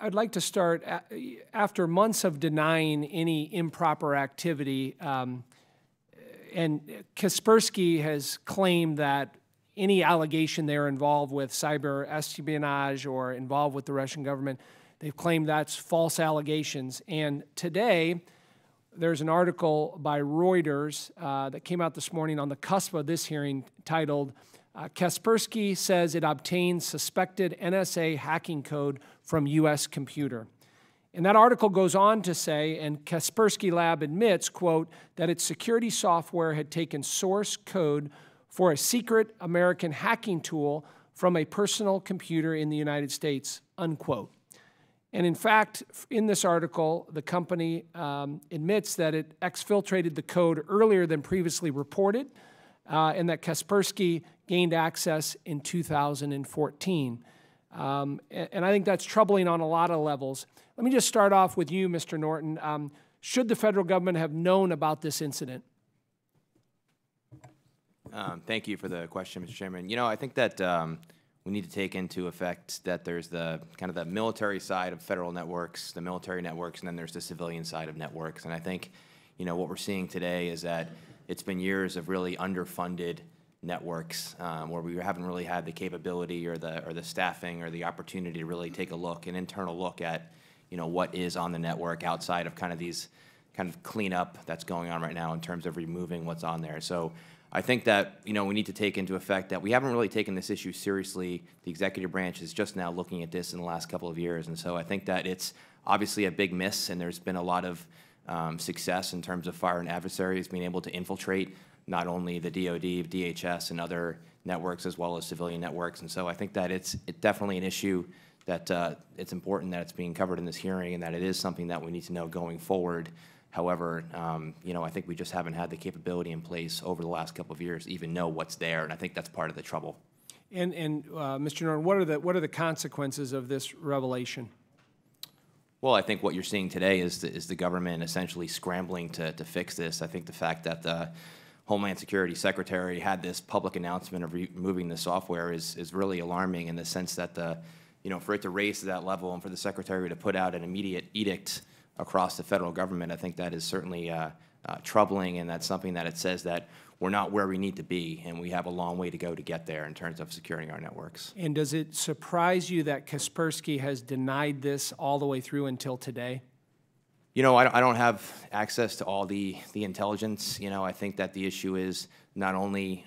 I'd like to start, after months of denying any improper activity, and Kaspersky has claimed that any allegation they're involved with cyber espionage or involved with the Russian government, they've claimed that's false allegations. And today, there's an article by Reuters that came out this morning on the cusp of this hearing titled, Kaspersky says it obtained suspected NSA hacking code from U.S. computer. And that article goes on to say, and Kaspersky Lab admits, quote, that its security software had taken source code for a secret American hacking tool from a personal computer in the United States, unquote. And in fact, in this article, the company admits that it exfiltrated the code earlier than previously reported, and that Kaspersky gained access in 2014. And I think that's troubling on a lot of levels. Let me just start off with you, Mr. Norton. Should the federal government have known about this incident? Thank you for the question, Mr. Chairman. You know, I think that we need to take into effect that there's the kind of the military side of federal networks, the military networks, and then there's the civilian side of networks. And I think, you know, what we're seeing today is that it's been years of really underfunded networks where we haven't really had the capability or the staffing or the opportunity to really take a look, an internal look at, you know, what is on the network outside of kind of these kind of cleanup that's going on right now in terms of removing what's on there. So I think that, you know, we need to take into effect that we haven't really taken this issue seriously. The executive branch is just now looking at this in the last couple of years. And so I think that it's obviously a big miss, and there's been a lot of success in terms of foreign adversaries being able to infiltrate not only the DoD, DHS, and other networks as well as civilian networks. And so I think that it's definitely an issue that it's important that it's being covered in this hearing and that it is something that we need to know going forward. However, you know, I think we just haven't had the capability in place over the last couple of years to even know what's there, and I think that's part of the trouble. And Mr. Norton, what are the consequences of this revelation? Well, I think what you're seeing today is the government essentially scrambling to fix this. I think the fact that the Homeland Security Secretary had this public announcement of removing the software is really alarming in the sense that you know, for it to raise to that level and for the Secretary to put out an immediate edict across the federal government, I think that is certainly troubling, and that's something that it says that we're not where we need to be, and we have a long way to go to get there in terms of securing our networks. And does it surprise you that Kaspersky has denied this all the way through until today? You know, I don't have access to all the intelligence. You know, I think that the issue is not only,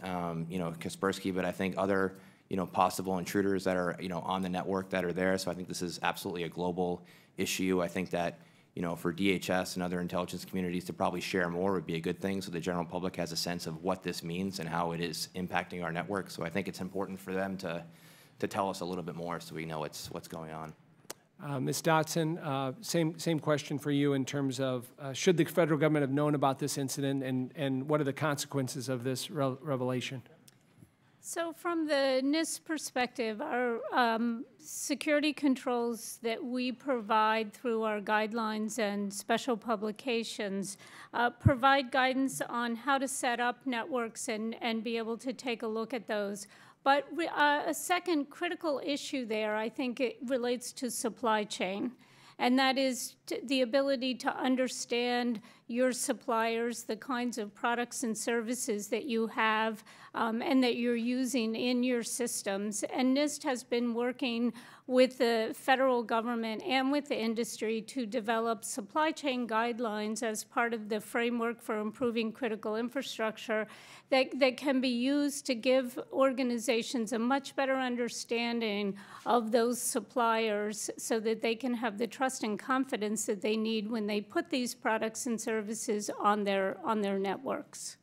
you know, Kaspersky, but I think other, you know, possible intruders that are, you know, on the network that are there. So I think this is absolutely a global issue. I think that, you know, for DHS and other intelligence communities to probably share more would be a good thing so the general public has a sense of what this means and how it is impacting our network. So I think it's important for them to tell us a little bit more so we know what's going on. Ms. Dodson, same question for you in terms of should the federal government have known about this incident, and what are the consequences of this revelation? So from the NIST perspective, our security controls that we provide through our guidelines and special publications provide guidance on how to set up networks and be able to take a look at those. But a second critical issue there, I think it relates to supply chain, and that is the ability to understand your suppliers, the kinds of products and services that you have and that you're using in your systems. And NIST has been working with the federal government and with the industry to develop supply chain guidelines as part of the framework for improving critical infrastructure that can be used to give organizations a much better understanding of those suppliers so that they can have the trust and confidence that they need when they put these products and services on their networks.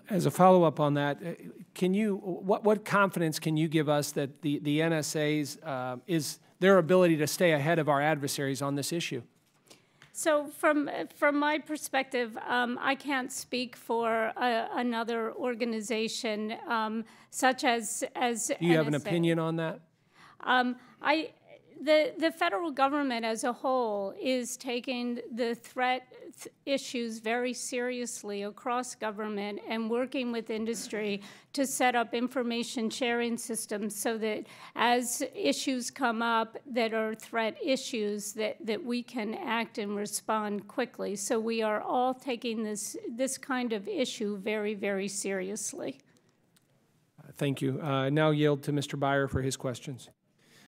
As a follow-up on that, can you what confidence can you give us that the NSA's is their ability to stay ahead of our adversaries on this issue? So from my perspective, I can't speak for another organization such as Do you have NSA. an opinion on that? The federal government as a whole is taking the threat issues very seriously across government and working with industry to set up information sharing systems so that as issues come up that are threat issues, that we can act and respond quickly. So we are all taking this kind of issue very, very seriously. Thank you. Now yield to Mr. Byer for his questions.